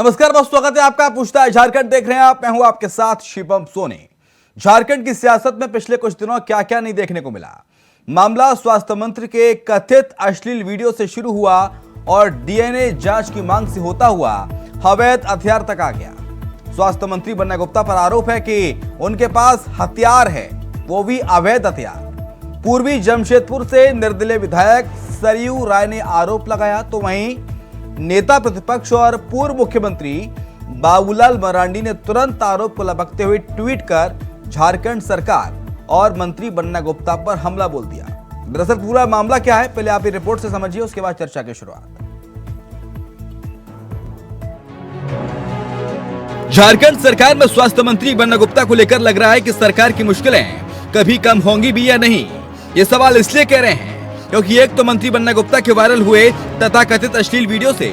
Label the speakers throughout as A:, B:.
A: नमस्कार दोस्तों, स्वागत है आपका। पूछता है झारखंड देख रहे हैं आप, मैं हूं आपके साथ शिवम सोनी। झारखंड की सियासत में पिछले कुछ दिनों क्या क्या नहीं देखने को मिला। मामला स्वास्थ्य मंत्री के कथित अश्लील वीडियो से शुरू हुआ और डीएनए जांच की मांग से होता हुआ अवैध हथियार तक आ गया। स्वास्थ्य मंत्री बन्ना गुप्ता पर आरोप है कि उनके पास हथियार है, वो भी अवैध हथियार। पूर्वी जमशेदपुर से निर्दलीय विधायक सरयू राय ने आरोप लगाया, तो वहीं नेता प्रतिपक्ष और पूर्व मुख्यमंत्री बाबूलाल मरांडी ने तुरंत आरोप को लपकते हुए ट्वीट कर झारखंड सरकार और मंत्री बन्ना गुप्ता पर हमला बोल दिया। दरअसल पूरा मामला क्या है, पहले आप ये रिपोर्ट से समझिए, उसके बाद चर्चा की शुरुआत। झारखंड सरकार में स्वास्थ्य मंत्री बन्ना गुप्ता को लेकर लग रहा है कि सरकार की मुश्किलें कभी कम होंगी भी या नहीं। ये सवाल इसलिए कह रहे हैं क्योंकि एक तो मंत्री बन्ना गुप्ता के वायरल हुए तथाकथित अश्लील वीडियो से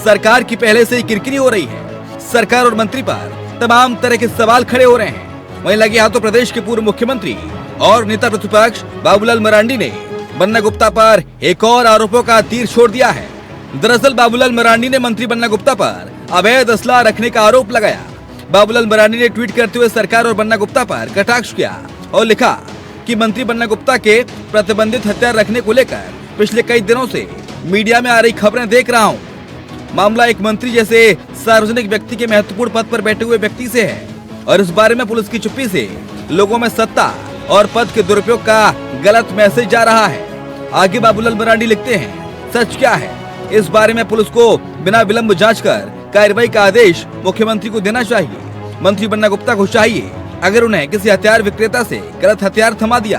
A: सरकार की पहले से ही किरकिरी हो रही है। सरकार और मंत्री पर तमाम तरह के सवाल खड़े हो रहे हैं। वहीं लगे हाथों प्रदेश के पूर्व मुख्यमंत्री और नेता प्रतिपक्ष बाबूलाल मरांडी ने बन्ना गुप्ता पर एक और आरोपों का तीर छोड़ दिया है। दरअसल बाबूलाल मरांडी ने मंत्री बन्ना गुप्ता पर अवैध असला रखने का आरोप लगाया। बाबूलाल मरांडी ने ट्वीट करते हुए सरकार और बन्ना गुप्ता पर कटाक्ष किया और लिखा कि मंत्री बन्ना गुप्ता के प्रतिबंधित हथियार रखने को लेकर पिछले कई दिनों से मीडिया में आ रही खबरें देख रहा हूं। मामला एक मंत्री जैसे सार्वजनिक व्यक्ति के महत्वपूर्ण पद पर बैठे हुए व्यक्ति से है और इस बारे में पुलिस की चुप्पी से लोगों में सत्ता और पद के दुरुपयोग का गलत मैसेज जा रहा है। आगे बाबूलाल मरांडी लिखते हैं, सच क्या है इस बारे में पुलिस को बिना विलंब जांच कर कार्रवाई का आदेश मुख्यमंत्री को देना चाहिए। मंत्री बन्ना गुप्ता को चाहिए अगर उन्हें किसी हथियार विक्रेता से गलत हथियार थमा दिया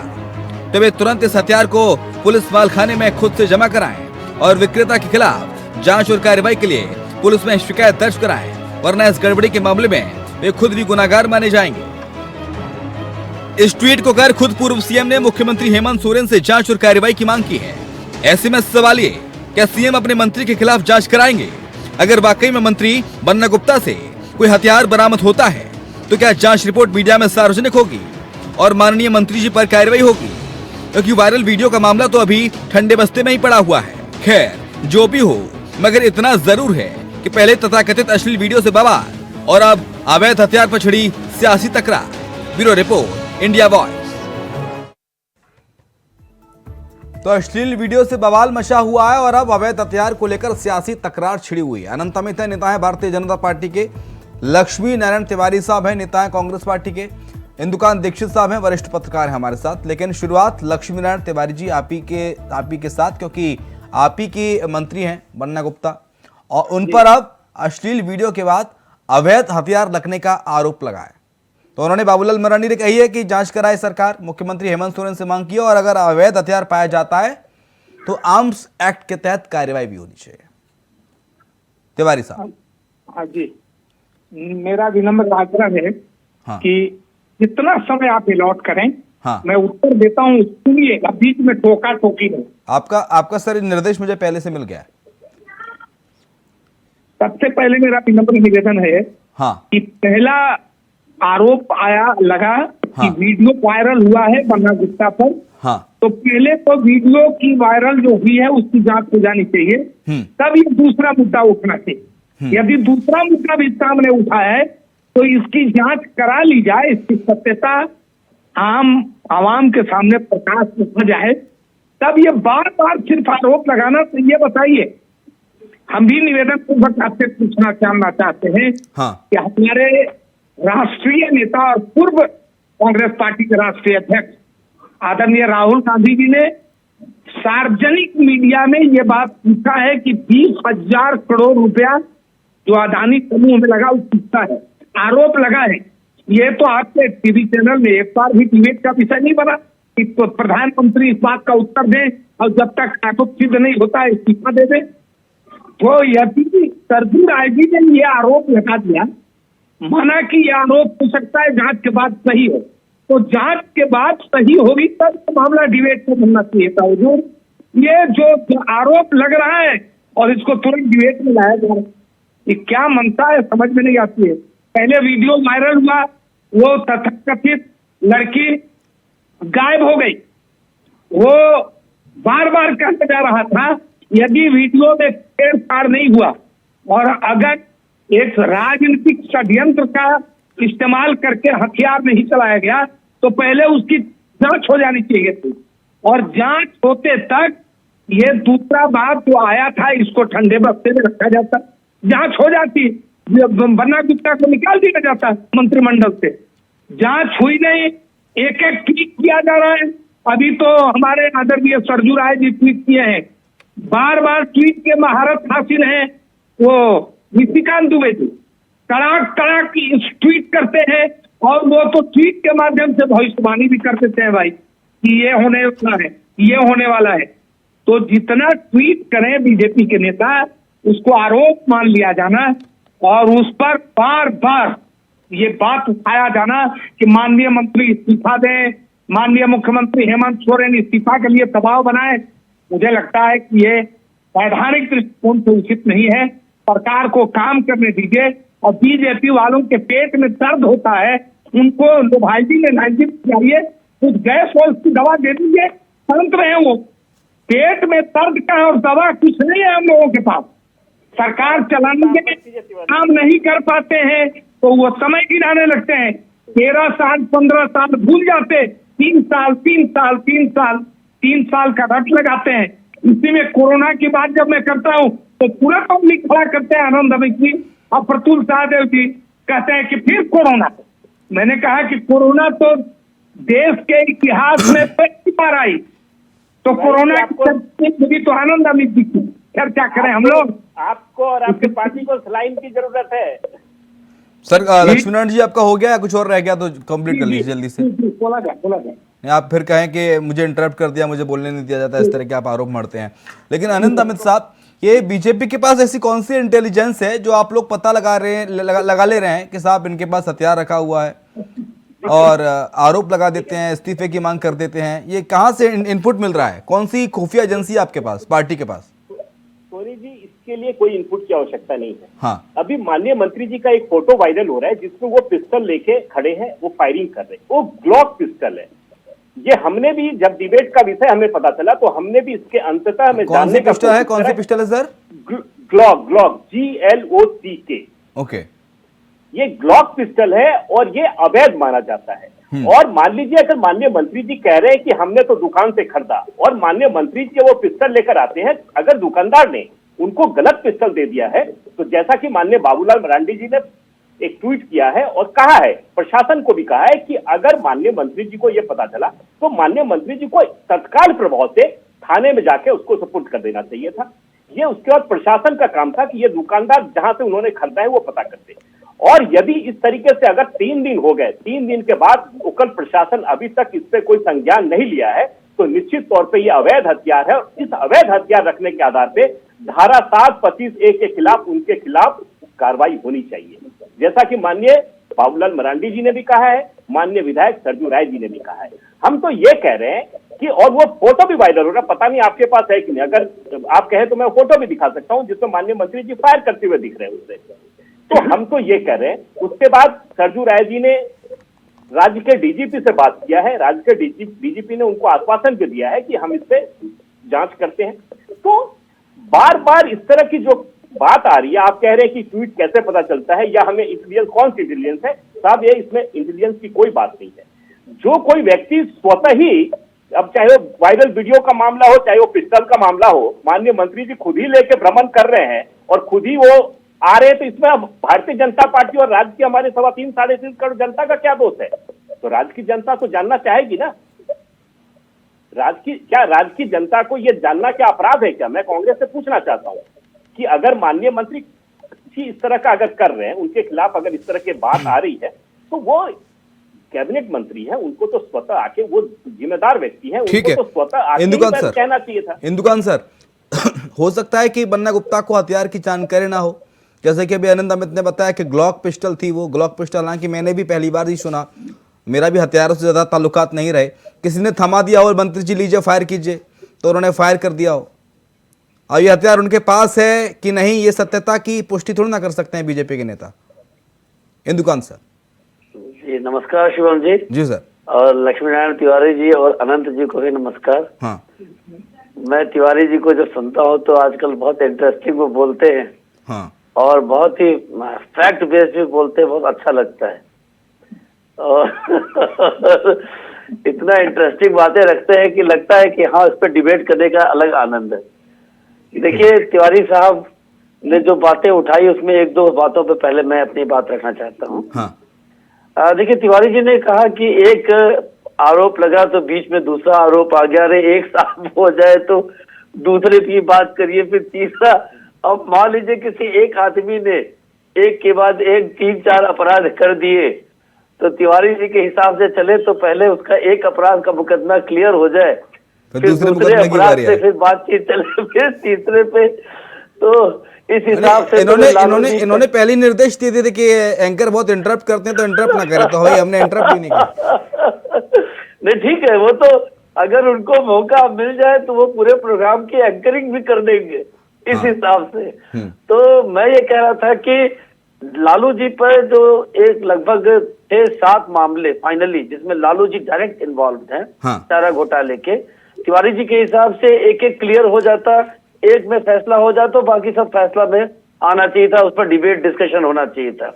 A: तो वे तुरंत इस हथियार को पुलिस मालखाने में खुद से जमा कराएं और विक्रेता के खिलाफ जांच और कार्रवाई के लिए पुलिस में शिकायत दर्ज कराएं, वरना इस गड़बड़ी के मामले में वे खुद भी गुनाहगार माने जाएंगे। इस ट्वीट को कर खुद पूर्व सीएम ने मुख्यमंत्री हेमंत सोरेन से जांच और कार्रवाई की मांग की है। ऐसे में सवाल ये, क्या सीएम अपने मंत्री के खिलाफ जांच कराएंगे? अगर वाकई में मंत्री बन्ना गुप्ता से कोई हथियार बरामद होता है तो क्या जांच रिपोर्ट मीडिया में सार्वजनिक होगी और माननीय मंत्री जी पर कार्रवाई होगी? क्योंकि वायरल वीडियो का मामला तो अभी ठंडे बस्ते में ही पड़ा हुआ है। खैर जो भी हो, मगर इतना जरूर है कि पहले तथाकथित अश्लील वीडियो से बवाल और अब अवैध हथियार पर छिड़ी सियासी तकरार। Bureau report, India voice. तो अश्लील वीडियो से बवाल मचा हुआ है और अब अवैध हथियार को लेकर सियासी तकरार छिड़ी हुई है। अनंत अमित है, नेता है भारतीय जनता पार्टी के। लक्ष्मी नारायण तिवारी साहब हैं, नेता है कांग्रेस पार्टी के। इंदुकांत दीक्षित साहब हैं, वरिष्ठ पत्रकार हैं हमारे साथ। लेकिन शुरुआत लक्ष्मी नारायण तिवारी जी आप ही के साथ, क्योंकि आप ही की मंत्री हैं बन्ना गुप्ता और उन पर अब अश्लील वीडियो के बाद अवैध हथियार रखने का आरोप लगा है। तो उन्होंने बाबूलाल मरांडी ने कही है कि जांच कराए सरकार। मुख्यमंत्री हेमंत सोरेन से मांग की और अगर अवैध हथियार पाया जाता है तो आर्म्स एक्ट के तहत कार्रवाई भी होनी चाहिए। तिवारी साहब।
B: हाँ जी, मेरा विनम्र आग्रह है कि जितना समय आप अलॉट करें, मैं उत्तर देता हूँ, सुनिए, बीच में टोका टोकी नहीं।
A: आपका सर निर्देश मुझे पहले से मिल गया।
B: सबसे पहले मेरा विनम्र निवेदन है कि पहला आरोप लगा कि वीडियो वायरल हुआ है बन्ना गुप्ता पर, तो पहले तो वीडियो की वायरल जो हुई है उसकी जांच हो जानी चाहिए, तब ये दूसरा मुद्दा उठना चाहिए। यदि दूसरा मुद्दा भी सामने उठा है तो इसकी जांच करा ली जाए, इसकी सत्यता आवाम के सामने प्रकाश में आ जाए, तब ये बार बार सिर्फ आरोप लगाना। तो ये बताइए, हम भी निवेदन पूर्वक आपसे पूछना जानना चाहते हैं कि हमारे राष्ट्रीय नेता और पूर्व कांग्रेस पार्टी के राष्ट्रीय अध्यक्ष आदरणीय राहुल गांधी जी ने सार्वजनिक मीडिया में ये बात पूछा है कि 20,000 करोड़ रुपया जो अदानी समूह में लगा उसका है, आरोप लगा है। ये तो आपके टीवी चैनल में एक बार भी डिबेट का विषय नहीं बना कि तो प्रधानमंत्री इस बात का उत्तर दें और जब तक आरोप सिद्ध नहीं होता इस्तीफा दे दें। तो यदि सरजू राय जी ने ये आरोप लगा दिया, माना कि यह आरोप हो सकता है जांच के बाद सही हो, तो जांच के बाद सही होगी तब तो मामला डिबेट में बनना चाहिए था। ये जो आरोप लग रहा है और इसको तुरंत डिबेट में लाया जा रहा है, ये क्या मनता है समझ में नहीं आती है। पहले वीडियो वायरल हुआ, वो तथाकथित लड़की गायब हो गई, वो बार बार कहते जा रहा था यदि वीडियो में छेड़छाड़ नहीं हुआ और अगर एक राजनीतिक षड्यंत्र का इस्तेमाल करके हथियार नहीं चलाया गया तो पहले उसकी जांच हो जानी चाहिए थी, और जांच होते तक ये दूसरा बात जो आया था इसको ठंडे बस्ते में रखा जाता, जांच हो जाती, बन्ना गुप्ता को निकाल दिया जाता मंत्रिमंडल से। जांच हुई नहीं, एक एक ट्वीट किया जा रहा है। अभी तो हमारे आदरणीय सरजू राय जी ट्वीट किए हैं, बार बार ट्वीट के महारत हासिल है वो निशिकांत दुबे जी, कड़ाक कड़ाक ट्वीट करते हैं, और वो तो ट्वीट के माध्यम से भविष्यवाणी भी कर देते हैं भाई कि ये होने वाला है, ये होने वाला है। तो जितना ट्वीट करें बीजेपी के नेता उसको आरोप मान लिया जाना और उस पर बार बार ये बात उठाया जाना कि माननीय मंत्री इस्तीफा दें, माननीय मुख्यमंत्री हेमंत सोरेन इस्तीफा के लिए दबाव बनाए, मुझे लगता है कि ये वैधानिक दृष्टिकोण से उचित नहीं है। सरकार को काम करने दीजिए, और बीजेपी वालों के पेट में दर्द होता है उनको लोभाइजी में चाहिए, कुछ गैस वॉल्स की दवा दे दीजिए, शांत रहे वो। पेट में दर्द का और दवा कुछ नहीं है हम लोगों के पास। सरकार चलाने के काम नहीं कर पाते हैं तो वो समय गिराने लगते हैं, 13 साल 15 साल भूल जाते, 3 साल 3 साल 3 साल 3 साल का रट लगाते हैं। इसी में कोरोना की बात जब मैं करता हूँ तो पूरा पब्लिक खड़ा करते हैं, आनंद अमित जी और प्रतुल सहदेव जी कहते हैं कि फिर कोरोना। मैंने कहा कि कोरोना तो देश के इतिहास में पहली बार आई, तो कोरोना की तो आनंद अमित जी की चर्चा करें हम लोग।
C: आपको और आपके पार्टी को सलाइन की जरूरत है।
A: सर लक्ष्मीनारायण जी आपका हो गया, कुछ और रह गया तो कंप्लीट कर लीजिए जल्दी से।
B: बोला जाए
A: आप फिर कहें कि मुझे इंटरप्ट कर दिया, मुझे बोलने नहीं दिया जाता, इस तरह के आप आरोप मारते हैं। लेकिन आनंद अमित साहब, ये बीजेपी के पास ऐसी कौन सी इंटेलिजेंस है जो आप लोग पता लगा रहे हैं, लगा ले रहे हैं कि साहब इनके पास हथियार रखा हुआ है, और आरोप लगा देते हैं, इस्तीफे की मांग कर देते हैं? ये कहाँ से इनपुट मिल रहा है? कौन सी खुफिया एजेंसी आपके पास, पार्टी के पास?
C: सोनी जी, इसके लिए कोई इनपुट की आवश्यकता नहीं है।
A: हाँ,
C: अभी माननीय मंत्री जी का एक फोटो वायरल हो रहा है जिसमें वो पिस्टल लेके खड़े हैं, वो फायरिंग कर रहे हैं, वो ग्लॉक पिस्टल है। ये हमने भी जब डिबेट का विषय हमें पता चला तो हमने भी इसके अंततः हमें जानने का
A: पिस्टल है, कौन सी पिस्टल है सर?
C: Glock GLOCK।
A: ओके,
C: ये ग्लॉक पिस्टल है और ये अवैध माना जाता है। और मान लीजिए अगर माननीय मंत्री जी कह रहे हैं कि हमने तो दुकान से खरीदा, और माननीय मंत्री जी वो पिस्टल लेकर आते हैं, अगर दुकानदार ने उनको गलत पिस्टल दे दिया है तो जैसा कि माननीय बाबूलाल मरांडी जी ने एक ट्वीट किया है और कहा है, प्रशासन को भी कहा है कि अगर माननीय मंत्री जी को यह पता चला तो माननीय मंत्री जी को तत्काल प्रभाव से थाने में जाके उसको सुपुर्द कर देना चाहिए था। ये उसके बाद प्रशासन का काम था कि ये दुकानदार जहां से उन्होंने खरीदा है वो पता करते। और यदि इस तरीके से अगर 3 दिन हो गए, 3 दिन के बाद उकल प्रशासन अभी तक इस पे कोई संज्ञान नहीं लिया है, तो निश्चित तौर पे ये अवैध हथियार है। और इस अवैध हथियार रखने के आधार पे धारा 725A के खिलाफ उनके खिलाफ कार्रवाई होनी चाहिए, जैसा कि माननीय बाबूलाल मरांडी जी ने भी कहा है, माननीय विधायक सरजू राय जी ने भी कहा है। हम तो ये कह रहे हैं कि, और वो फोटो भी वायरल हो रहा, पता नहीं आपके पास है कि नहीं, अगर आप कहें तो मैं फोटो भी दिखा सकता हूं जिसमें माननीय मंत्री जी फायर करते हुए दिख रहे हैं उससे। तो हम तो ये कह रहे हैं, उसके बाद सरजू राय जी ने राज्य के डीजीपी से बात किया है, राज्य के डीजीपी ने उनको आश्वासन भी दिया है कि हम इस पे जांच करते हैं। तो बार बार इस तरह की जो बात आ रही है, आप कह रहे हैं कि ट्वीट कैसे पता चलता है या हमें इंटेलिजेंस, कौन सी इंटेलिजेंस है साहब? ये इसमें इंटेलिजेंस की कोई बात नहीं है। जो कोई व्यक्ति स्वतः ही, अब चाहे वो वायरल वीडियो का मामला हो, चाहे वो पिस्टल का मामला हो, माननीय मंत्री जी खुद ही लेके भ्रमण कर रहे हैं और खुद ही वो आ रहे हैं, तो इसमें अब भारतीय जनता पार्टी और राज्य की हमारे 3.25 साढ़े 3 करोड़ जनता का क्या दोष है? तो राज्य की जनता तो जानना चाहेगी ना। राज्य की जनता को यह जानना क्या अपराध है क्या? मैं कांग्रेस से पूछना चाहता हूं कि अगर माननीय मंत्री जी इस तरह का अगर कर रहे हैं, उनके खिलाफ अगर इस तरह की बात आ रही है, तो वो कैबिनेट मंत्री है, उनको तो स्वतः आके, वो जिम्मेदार व्यक्ति है, उनको तो स्वतः आके कहना चाहिए था।
A: इंदुकान सर, हो सकता है कि बन्ना गुप्ता को हथियार की जानकारी ना हो, जैसे कि अभी आनंद अमित ने बताया कि ग्लॉक पिस्टल थी, वो ग्लॉक पिस्टल, हालांकि मैंने भी पहली बार ही सुना, मेरा भी हथियारों से ज़्यादा ताल्लुकात नहीं रहे, किसी ने थमा दिया और मंत्री जी लीजिए फायर कीजिए, तो उन्होंने फायर कर दिया हो। और ये हथियार उनके पास है कि नहीं, ये सत्यता की पुष्टि थोड़ी ना कर सकते हैं बीजेपी के नेता। इंदुकान सर
D: जी नमस्कार। शिवम जी।
A: जी सर।
D: और लक्ष्मीनारायण तिवारी जी और अनंत जी को भी नमस्कार।
A: हाँ,
D: मैं तिवारी जी को जब सुनता हूँ तो आजकल बहुत इंटरेस्टिंग वो बोलते हैं।
A: हाँ,
D: और बहुत ही फैक्ट बेस्ड भी बोलते हैं, बहुत अच्छा लगता है और इतना इंटरेस्टिंग बातें रखते हैं कि लगता है कि हाँ, इस पर डिबेट करने का अलग आनंद है। देखिए, तिवारी साहब ने जो बातें उठाई उसमें एक दो बातों पे पहले मैं अपनी बात रखना चाहता हूँ। हाँ। देखिए, तिवारी जी ने कहा कि एक आरोप लगा तो बीच में दूसरा आरोप आ गया, अरे एक साफ हो जाए तो दूसरे की बात करिए, फिर तीसरा। अब मान लीजिए किसी एक आदमी ने एक के बाद एक 3-4 अपराध कर दिए, तो तिवारी जी के हिसाब से चले तो पहले उसका एक अपराध का मुकदमा क्लियर हो जाए, फिर दूसरे अपराध से फिर बातचीत चले, फिर तीसरे पे। तो इस हिसाब से
A: इन्होंने पहले निर्देश दिए थे कि एंकर बहुत इंटरप्ट करते हैं तो इंटरप्ट ना करें, तो भाई हमने इंटरप्ट ही नहीं किया।
D: नहीं, ठीक है, वो तो अगर उनको मौका मिल जाए तो वो पूरे प्रोग्राम की एंकरिंग भी कर देंगे इस हिसाब से। तो मैं ये कह रहा था कि लालू जी पर जो एक लगभग 6-7 मामले फाइनली, जिसमें लालू जी डायरेक्ट इन्वॉल्व हैं चारा घोटाले के, तिवारी जी के हिसाब से एक एक क्लियर हो जाता, एक में फैसला हो जाता तो बाकी सब फैसला में आना चाहिए था, उस पर डिबेट डिस्कशन होना चाहिए था।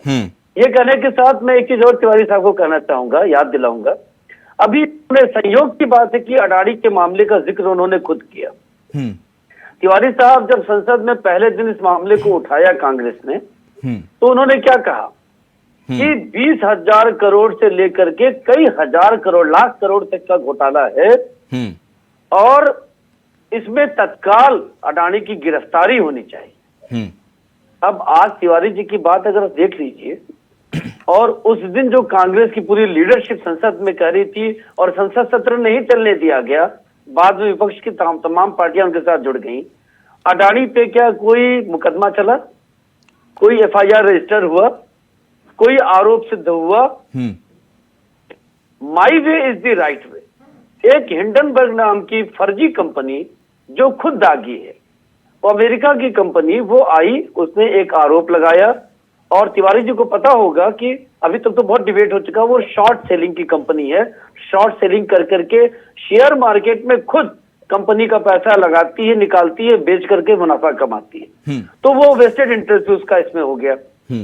D: ये कहने के साथ मैं एक चीज और तिवारी साहब को कहना चाहूंगा, याद दिलाऊंगा। अभी उन्होंने संयोग की बात है कि अडानी के मामले का जिक्र उन्होंने खुद किया। तिवारी साहब जब संसद में पहले दिन इस मामले को उठाया कांग्रेस ने, तो उन्होंने क्या कहा कि 20,000 करोड़ से लेकर के कई हजार करोड़, लाख करोड़ तक का घोटाला है और इसमें तत्काल अडानी की गिरफ्तारी होनी चाहिए। अब आज तिवारी जी की बात अगर देख लीजिए, और उस दिन जो कांग्रेस की पूरी लीडरशिप संसद में कह रही थी और संसद सत्र नहीं चलने दिया गया, बाद में विपक्ष की तमाम पार्टियां उनके साथ जुड़ गईं। अडानी पे क्या कोई मुकदमा चला, कोई एफआईआर रजिस्टर हुआ, कोई आरोप सिद्ध हुआ? My way is the right way. एक हिंडनबर्ग नाम की फर्जी कंपनी जो खुद दागी है, वो अमेरिका की कंपनी, वो आई, उसने एक आरोप लगाया और तिवारी जी को पता होगा कि अभी तक तो बहुत डिबेट हो चुका, वो शॉर्ट सेलिंग की कंपनी है। शॉर्ट सेलिंग कर करके शेयर मार्केट में खुद कंपनी का पैसा लगाती है, निकालती है, बेच करके मुनाफा कमाती है। तो वो वेस्टेड इंटरेस्ट उसका इसमें हो गया,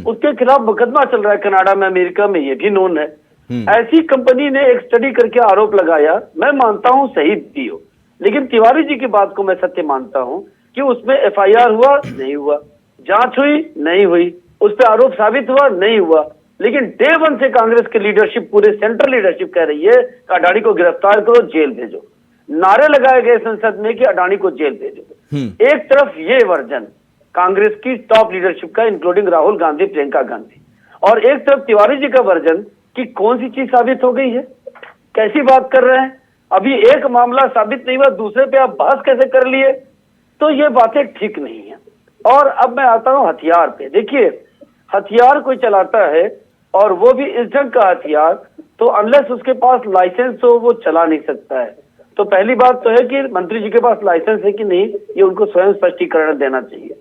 D: उसके खिलाफ मुकदमा चल रहा है कनाडा में, अमेरिका में, ये भी नोन है। ऐसी कंपनी ने एक स्टडी करके आरोप लगाया, मैं मानता हूं सही भी हो, लेकिन तिवारी जी की बात को मैं सत्य मानता हूं कि उसमें एफआईआर हुआ नहीं हुआ, जांच हुई नहीं हुई, उस पर आरोप साबित हुआ नहीं हुआ, लेकिन डे वन से कांग्रेस की लीडरशिप, पूरे सेंट्रल लीडरशिप कह रही है कि अडानी को गिरफ्तार करो, जेल भेजो। नारे लगाए गए संसद में कि अडानी को जेल भेजो। एक तरफ ये वर्जन कांग्रेस की टॉप लीडरशिप का, इंक्लूडिंग राहुल गांधी, प्रियंका गांधी, और एक तरफ तिवारी जी का वर्जन कि कौन सी चीज साबित हो गई है, कैसी बात कर रहे हैं, अभी एक मामला साबित नहीं हुआ, दूसरे पे आप बहस कैसे कर लिए? तो ये बातें ठीक नहीं है। और अब मैं आता हूं हथियार पे। देखिए, हथियार कोई चलाता है और वो भी इस ढंग का हथियार, तो अनलेस उसके पास लाइसेंस हो वो चला नहीं सकता है। तो पहली बात तो है कि मंत्री जी के पास लाइसेंस है कि नहीं, ये उनको स्वयं स्पष्टीकरण देना चाहिए,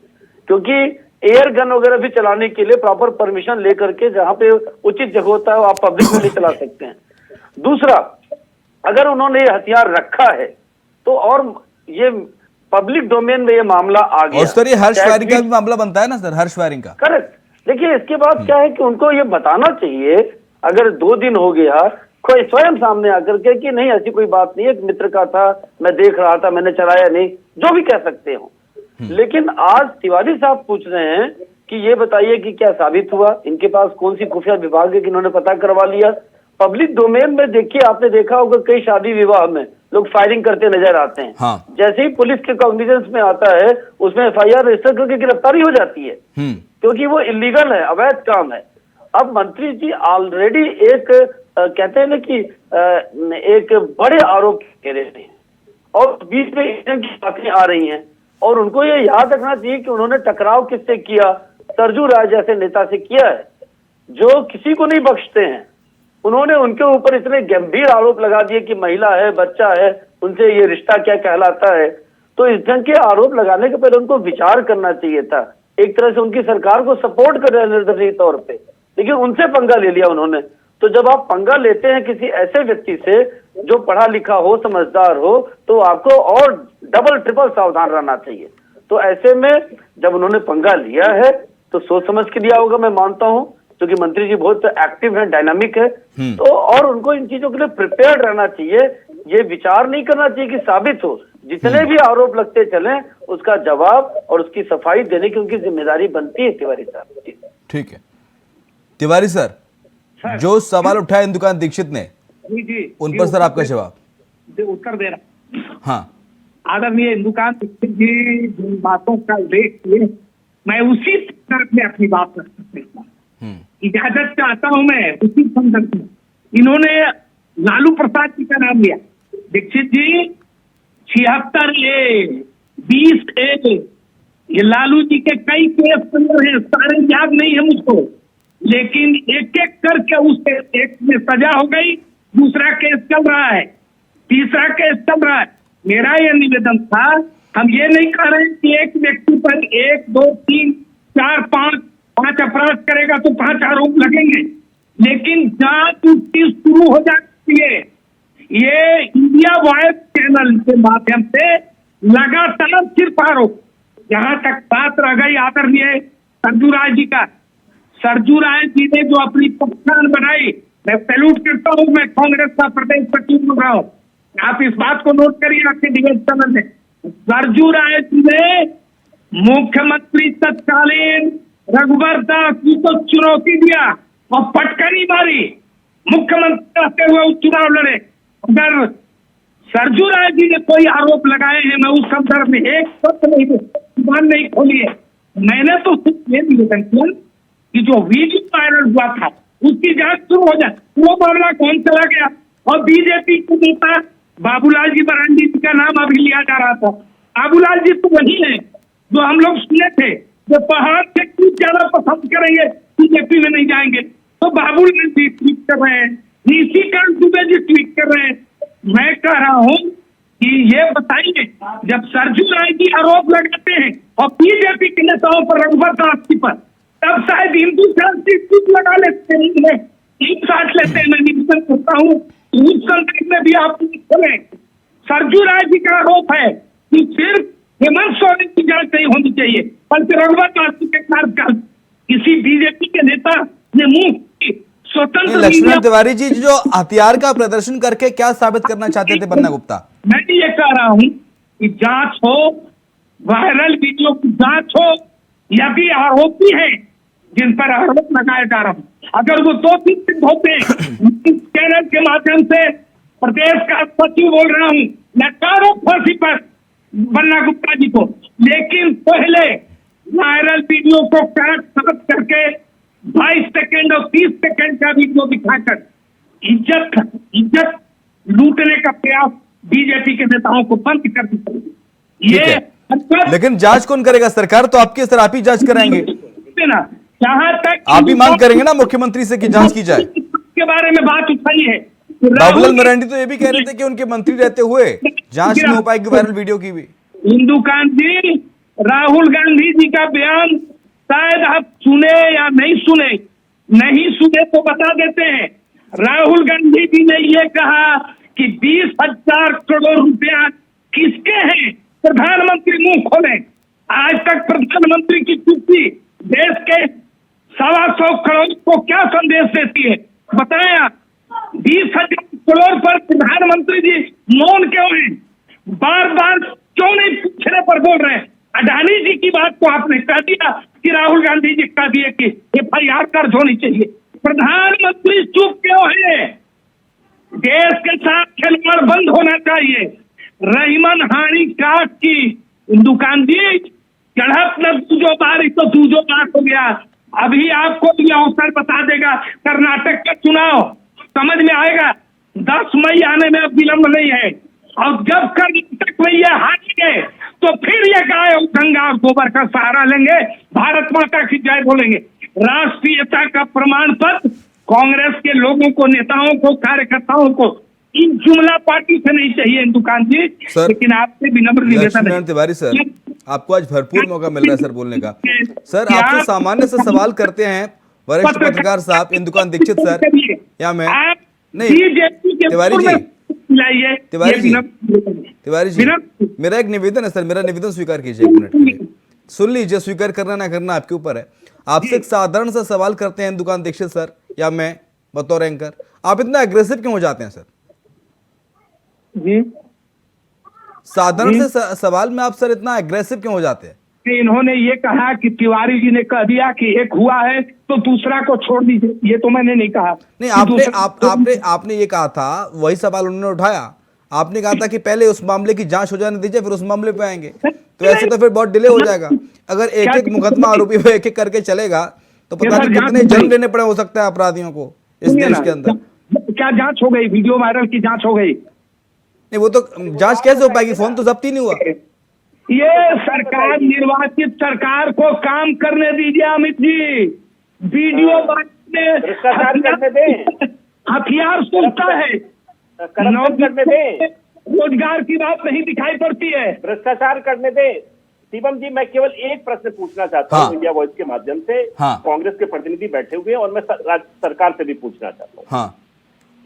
D: क्योंकि एयर गन वगैरह भी चलाने के लिए प्रॉपर परमिशन लेकर के जहां पे उचित जगह होता है आप पब्लिक में नहीं चला सकते हैं। दूसरा, अगर उन्होंने ये हथियार रखा है तो, और ये पब्लिक डोमेन में ये मामला आ गया,
A: और सर ये हर्ष वायरिंग का भी मामला बनता है ना सर, हर्ष वायरिंग का।
D: करेक्ट। देखिए, इसके बाद क्या है कि उनको ये बताना चाहिए, अगर 2 दिन हो गया, कोई स्वयं सामने आकर के कि नहीं ऐसी कोई बात नहीं है, एक मित्र का था, मैं देख रहा था, मैंने चलाया नहीं, जो भी कह सकते हो। लेकिन आज तिवारी साहब पूछ रहे हैं कि ये बताइए कि क्या साबित हुआ, इनके पास कौन सी खुफिया विभाग है कि इन्होंने पता करवा लिया। पब्लिक डोमेन में देखिए, आपने देखा होगा कई शादी विवाह में लोग फायरिंग करते नजर आते हैं। हाँ। जैसे ही पुलिस के कॉग्निजेंस में आता है, उसमें एफआईआर रजिस्टर करके गिरफ्तारी हो जाती है, क्योंकि वो इलीगल है, अवैध काम है। अब मंत्री जी ऑलरेडी एक कहते हैं ना कि एक बड़े आरोप घेरे हैं और बीच में इस तरह की बातें आ रही हैं, और उनको ये याद रखना चाहिए कि उन्होंने टकराव किससे किया, सरजू राय जैसे नेता से किया है, जो किसी को नहीं बख्शते हैं। उन्होंने उनके ऊपर इतने गंभीर आरोप लगा दिए कि महिला है, बच्चा है, उनसे ये रिश्ता क्या कहलाता है। तो इस ढंग के आरोप लगाने के पहले उनको विचार करना चाहिए था। एक तरह से उनकी सरकार को सपोर्ट कर रहे हैं निर्दलीय तौर पे, लेकिन उनसे पंगा ले लिया उन्होंने। तो जब आप पंगा लेते हैं किसी ऐसे व्यक्ति से जो पढ़ा लिखा हो, समझदार हो, तो आपको और डबल ट्रिपल सावधान रहना चाहिए। तो ऐसे में जब उन्होंने पंगा लिया है तो सोच समझ के दिया होगा, मैं मानता हूँ, क्योंकि मंत्री जी बहुत एक्टिव है, डायनामिक है। तो और उनको इन चीजों के लिए प्रिपेयर्ड रहना चाहिए। ये विचार नहीं करना चाहिए कि साबित हो, जितने भी आरोप लगते चले उसका जवाब और उसकी सफाई देने की उनकी जिम्मेदारी बनती है। तिवारी साहब जी,
A: ठीक है। तिवारी सर, जो सवाल उठाए इंदुकान दीक्षित ने,
B: जी
A: उन पर सर आपका जवाब।
B: उत्तर दे रहा।
A: हाँ,
B: आदरणीय इंदुकान दीक्षित जी जिन बातों का उल्लेख किए, मैं उसी संदर्भ में अपनी बात कर सकता हूँ। इजाजत चाहता हूं मैं उसी संदर्भ में। इन्होंने लालू प्रसाद जी का नाम लिया। दीक्षित जी 76A 20A, ये लालू जी के कई केस अंदर है, सारे याद नहीं है मुझको, लेकिन एक एक करके उस एक में सजा हो गई, दूसरा केस चल रहा है, तीसरा केस चल रहा है। मेरा यह निवेदन था, हम ये नहीं कह रहे कि एक व्यक्ति पर 1 2 3 4 5 अपराध करेगा तो 5 आरोप लगेंगे, लेकिन जांच उसकी शुरू हो जाती है। ये इंडिया वाइज चैनल के माध्यम से लगातार सिर्फ आरोप। जहां तक बात रह गई आदरणीय सरजू राय जी का, सरजू राय जी ने जो अपनी पहचान बनाई, मैं सैल्यूट करता हूं। मैं कांग्रेस का प्रदेश सचिव बोल रहा हूं, आप इस बात को नोट करिए आपके डिबेट चैनल में। सरजू राय जी ने मुख्यमंत्री तत्कालीन रघुवर दास जी को चुनौती दिया और पटकनी मारी, मुख्यमंत्री रहते हुए चुनाव लड़े। अगर सरजू राय जी ने कोई आरोप लगाए हैं, मैं उस संदर्भ में एक शब्द नहीं, जुबान नहीं खोली है। मैंने तो सिर्फ ये निवेदन किया कि जो वीडियो वायरल हुआ था उसकी जांच शुरू हो जाए। वो मामला कौन चला गया? और बीजेपी के नेता बाबूलाल जी मरांडी जी का नाम अभी लिया जा रहा था। बाबूलाल जी तो वही है जो हम लोग सुने थे, जो पहाड़ से कूद जाना पसंद करेंगे, बीजेपी में नहीं जाएंगे। तो बाबूलाल जी ट्वीट कर रहे हैं, निशिकांत दुबे जी ट्वीट कर रहे हैं। मैं कह रहा हूं कि ये बताइए, जब सरजू राय जी आरोप लगाते हैं और बीजेपी के नेताओं पर, रघुवर दास जी पर, तब शायद हिंदुस्तान की लगा लेते हैं, एक साथ लेते हैं। मैं निवेदन करता हूँ उस संदर्भ में भी आप सुने। सरजू राय जी का आरोप है कि सिर्फ हेमंत सोरेन की जांच नहीं होनी चाहिए, बल्कि रघुवर दास जी के कार्यकाल किसी बीजेपी के नेता ने मुंह स्वतंत्र।
A: लक्ष्मण तिवारी जी जो हथियार का प्रदर्शन करके क्या साबित करना चाहते थे बन्ना गुप्ता?
B: मैं ये कह रहा हूं कि जांच हो, वायरल वीडियो की जांच हो। यदि आरोपी है जिन पर आरोप लगाया जा रहा हूं, अगर वो 2-3 सिद्ध होते हैं, चैनल के माध्यम से प्रदेश का सचिव बोल रहा हूं, मैं कारो फांसी पर बन्ना गुप्ता जी को, लेकिन पहले वायरल वीडियो को काट करके 22 सेकेंड और 30 सेकेंड का वीडियो दिखाकर इज्जत लूटने का प्रयास बीजेपी के नेताओं को बंद कर दी। ये
A: लेकिन जांच कौन करेगा? सरकार तो आपके सर, आप ही जांच कराएंगे
B: ना। जहां तक
A: आप भी मांग करेंगे ना मुख्यमंत्री से कि जांच की जाए।
B: के बारे में बात उठाई है,
A: बाबूलाल मरांडी तो ये भी कह रहे थे कि उनके मंत्री रहते हुए जांच नहीं हो पाएगी वायरल वीडियो की भी।
B: हिंदुकांत जी, राहुल गांधी जी का बयान शायद आप सुने या नहीं सुने तो बता देते हैं। राहुल गांधी जी ने ये कहा कि 20,000 करोड़ रुपया किसके हैं? प्रधानमंत्री मुंह खोले। आज तक प्रधानमंत्री की चुप्पी देश के 125 करोड़ को क्या संदेश देती है? बताया 20,000 करोड़ पर प्रधानमंत्री जी मौन क्यों हैं? बार बार क्यों नहीं पूछने पर बोल रहे हैं? अडानी जी की बात को आपने कह दिया कि राहुल गांधी जी कह दिए कि FIR दर्ज होनी चाहिए। प्रधानमंत्री चुप क्यों है? देश के साथ खिलवाड़ बंद होना चाहिए। रहीमन हानि काट की हिंदुकान जी, चढ़त न दूजो बारिश तो दूजो बार हो गया। अभी आपको ये अवसर बता देगा, कर्नाटक का चुनाव समझ में आएगा। 10 मई आने में अब विलंब नहीं है, और जब कर्नाटक में ये हारेंगे तो फिर ये गाय और गंगा और गोबर का सहारा लेंगे, भारत माता की जय बोलेंगे। राष्ट्रीयता का प्रमाण पत्र कांग्रेस के लोगों को, नेताओं को, कार्यकर्ताओं को, इन जुमला पार्टी से नहीं चाहिए हिंदुकान जी। लेकिन आपसे विनम्र निवेदन है
A: तिवारी सर, आपको आज भरपूर मौका मिल रहा है सर बोलने का। सर आपसे सामान्य से सवाल करते हैं वरिष्ठ पत्रकार साहब इंदुकान दीक्षित सर, या मैं नहीं तिवारी जी, मेरा एक निवेदन है सर, मेरा निवेदन स्वीकार कीजिए 1 मिनट के लिए। सुन लीजिए, स्वीकार करना ना करना आपके ऊपर है। आपसे एक साधारण सा सवाल करते हैं दुकान दीक्षित सर या मैं बतौर एंकर, आप इतना एग्रेसिव क्यों हो जाते हैं सर?
B: जी
A: साधारण से सवाल में आप सर इतना एग्रेसिव क्यों हो जाते हैं?
B: इन्होंने ये कहा कि तिवारी जी ने कह दिया कि एक हुआ है तो दूसरा को छोड़ दीजिए, ये तो मैंने नहीं कहा।
A: नहीं, आपने ये कहा था, वही सवाल उन्होंने उठाया। आपने कहा था कि पहले उस मामले की जांच हो जाने दीजिए, फिर उस मामले पे आएंगे। तो ऐसे तो फिर बहुत डिले हो जाएगा। अगर एक एक मुकदमा आरोपी पे एक एक करके चलेगा तो पता नहीं कितने जन्म लेने पड़े हो सकता है अपराधियों को इस देश के अंदर।
B: क्या जांच हो गई? वीडियो वायरल की जांच हो गई?
A: नहीं, वो तो जांच कैसे हो पाएगी, फोन तो जब्त ही नहीं हुआ।
B: ये सरकार, निर्वाचित सरकार को काम करने दीजिए अमित जी। वीडियो
C: भ्रष्टाचार करने दें,
B: हथियार सुनता है,
C: करप्शन करने दें,
B: रोजगार की बात नहीं दिखाई पड़ती है।
C: भ्रष्टाचार करने दें। शिवम जी, मैं केवल एक प्रश्न पूछना चाहता हूँ इंडिया वॉइस के माध्यम से। कांग्रेस के प्रतिनिधि बैठे हुए हैं और मैं सरकार से भी पूछना चाहता हूँ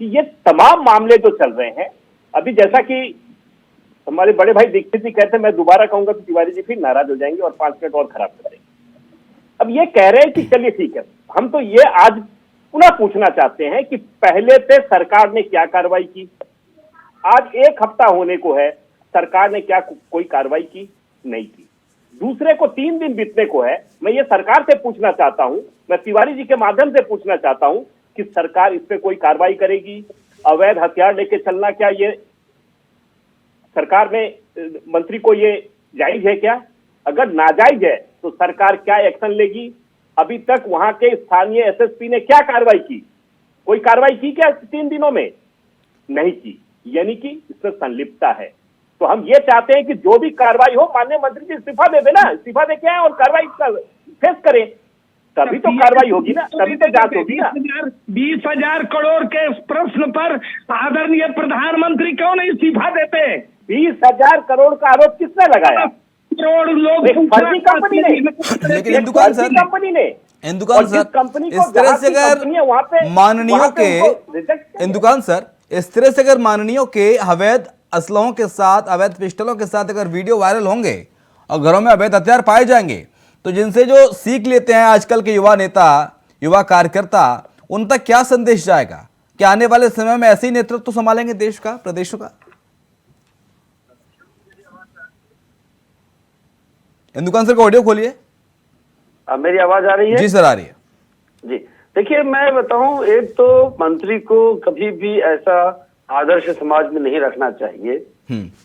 C: कि ये तमाम मामले जो चल रहे हैं, अभी जैसा कि हमारे बड़े भाई दीक्षित जी कहते हैं, मैं दोबारा कहूंगा तो तिवारी जी फिर नाराज हो जाएंगे और 5 मिनट और खराब कर देंगे। अब ये कह रहे हैं कि चलिए ठीक है, हम तो ये आज पुनः पूछना चाहते हैं कि पहले से सरकार ने क्या कार्रवाई की? आज 1 हफ्ता होने को है, सरकार ने क्या कोई कार्रवाई की? नहीं की। दूसरे को 3 दिन बीतने को है। मैं ये सरकार से पूछना चाहता हूं, मैं तिवारी जी के माध्यम से पूछना चाहता हूं कि सरकार इस पे कोई कार्रवाई करेगी? अवैध हथियार लेके चलना, क्या ये सरकार में मंत्री को ये जायज है क्या? अगर नाजायज है तो सरकार क्या एक्शन लेगी? अभी तक वहां के स्थानीय एसएसपी ने क्या कार्रवाई की? कोई कार्रवाई की क्या 3 दिनों में? नहीं की, यानी कि इसमें संलिप्तता है। तो हम ये चाहते हैं कि जो भी कार्रवाई हो, माननीय मंत्री जी इस्तीफा दे देना, इस्तीफा दे के आए और कार्रवाई फेस करें, तभी तो कार्रवाई होगी ना, तभी तो जांच होगी ना।
B: 20,000 करोड़ के प्रश्न पर आदरणीय प्रधानमंत्री क्यों नहीं इस्तीफा देते?
C: 20,000 करोड़ का आरोप किसने लगाया?
B: करोड़ लोग
C: फर्जी कंपनी ने।
A: लेकिन हिंदुकान सर,
C: कंपनी ने,
A: हिंदुकान सर, इस तरह से अगर माननीयों के, हिंदुकान सर, इस तरह से अगर माननीयों के अवैध असलहों के साथ, अवैध पिस्टलों के साथ अगर वीडियो वायरल होंगे और घरों में अवैध हथियार पाए जाएंगे, तो जिनसे जो सीख लेते हैं आजकल के युवा नेता, युवा कार्यकर्ता, उन तक क्या संदेश जाएगा? क्या आने वाले समय में ऐसे ही नेतृत्व संभालेंगे देश का, प्रदेशों का? हिंदुकान सर का ऑडियो खोलिए।
D: मेरी आवाज आ रही है?
A: जी सर, आ रही है
D: जी। देखिए, मैं बताऊं, एक तो मंत्री को कभी भी ऐसा आदर्श समाज में नहीं रखना चाहिए।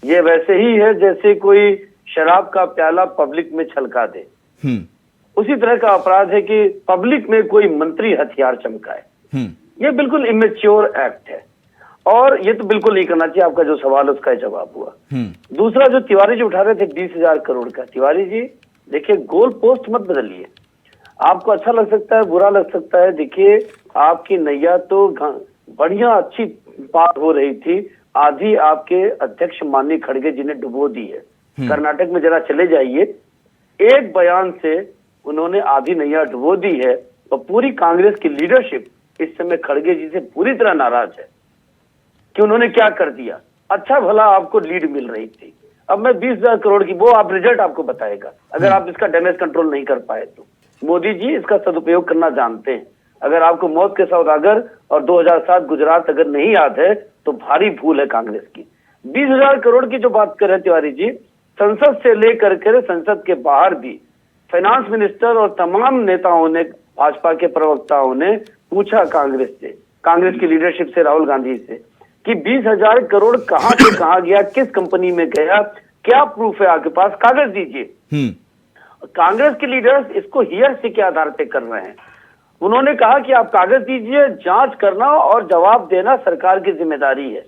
D: ये वैसे ही है जैसे कोई शराब का प्याला पब्लिक में छलका दे। उसी तरह का अपराध है कि पब्लिक में कोई मंत्री हथियार चमकाए। ये बिल्कुल इमेच्योर एक्ट है और ये तो बिल्कुल नहीं करना चाहिए। आपका जो सवाल है उसका जवाब हुआ। दूसरा जो तिवारी जी उठा रहे थे 20,000 करोड़ का, तिवारी जी देखिए, गोल पोस्ट मत बदलिए। आपको अच्छा लग सकता है, बुरा लग सकता है। देखिए, आपकी नैया तो बढ़िया अच्छी बात हो रही थी, आधी आपके अध्यक्ष माननीय खड़गे जी ने डुबो दी है। कर्नाटक में जरा चले जाइए, एक बयान से उन्होंने आधी नैया डुबो दी है और पूरी कांग्रेस की लीडरशिप इस समय खड़गे जी से पूरी तरह नाराज है कि उन्होंने क्या कर दिया। अच्छा भला आपको लीड मिल रही थी। अब मैं 20,000 करोड़ की, वो आप रिजल्ट आपको बताएगा अगर आप इसका डैमेज कंट्रोल नहीं कर पाए तो। मोदी जी इसका सदुपयोग करना जानते हैं। अगर आपको मौत के सौदागर और 2007 गुजरात अगर नहीं याद है तो भारी भूल है कांग्रेस की। 20,000 करोड़ की जो बात कर रहे हैं तिवारी जी, संसद से लेकर के संसद के बाहर भी फाइनेंस मिनिस्टर और तमाम नेताओं ने, भाजपा के प्रवक्ताओं ने पूछा कांग्रेस से, कांग्रेस की लीडरशिप से, राहुल गांधी से, कि 20,000 करोड़ कहां से कहां गया, किस कंपनी में गया, क्या प्रूफ है आपके पास, कागज दीजिए। कांग्रेस के लीडर्स इसको हियरसे के आधार पे कर रहे हैं। उन्होंने कहा कि आप कागज दीजिए, जांच करना और जवाब देना सरकार की जिम्मेदारी है।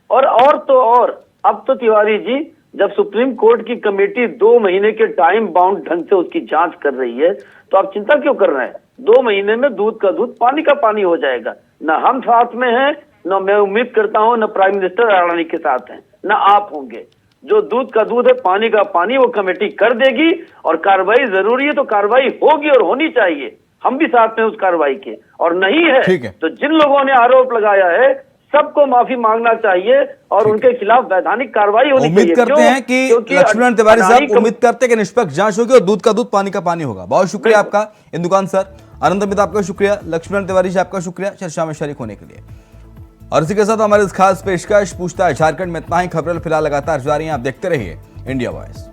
D: और तो और, अब तो तिवारी जी जब सुप्रीम कोर्ट की कमेटी 2 महीने के टाइम बाउंड ढंग से उसकी जांच कर रही है, तो आप चिंता क्यों कर रहे हैं? 2 महीने में दूध का दूध, पानी का पानी हो जाएगा। न हम साथ में हैं, न मैं उम्मीद करता हूं न प्राइम मिनिस्टर रानी के साथ हैं, न आप होंगे। जो दूध का दूध है, पानी का पानी, वो कमेटी कर देगी और कार्रवाई जरूरी है तो कार्रवाई होगी और होनी चाहिए। हम भी साथ में उस कार्रवाई के, और नहीं है तो जिन लोगों ने आरोप लगाया है सबको माफी मांगना चाहिए और उनके खिलाफ वैधानिक कार्रवाई होनी चाहिए।
E: उम्मीद करते हैं कि
D: क्योंकि
E: लक्ष्मण तिवारी साहब
D: अडानी
E: उम्मीद करते हैं कि निष्पक्ष जांच होगी और दूध का दूध पानी का पानी होगा। बहुत शुक्रिया आपका इंदुकान सर। अनंत अमित आपका शुक्रिया। लक्ष्मण तिवारी जी आपका शुक्रिया चर्चा में शरीक होने के लिए। और इसी के साथ हमारे इस खास पेशकश पूछताछ झारखंड में इतना ही। खबरें फिलहाल लगातार जारी हैं, आप देखते रहिए इंडिया वॉइस।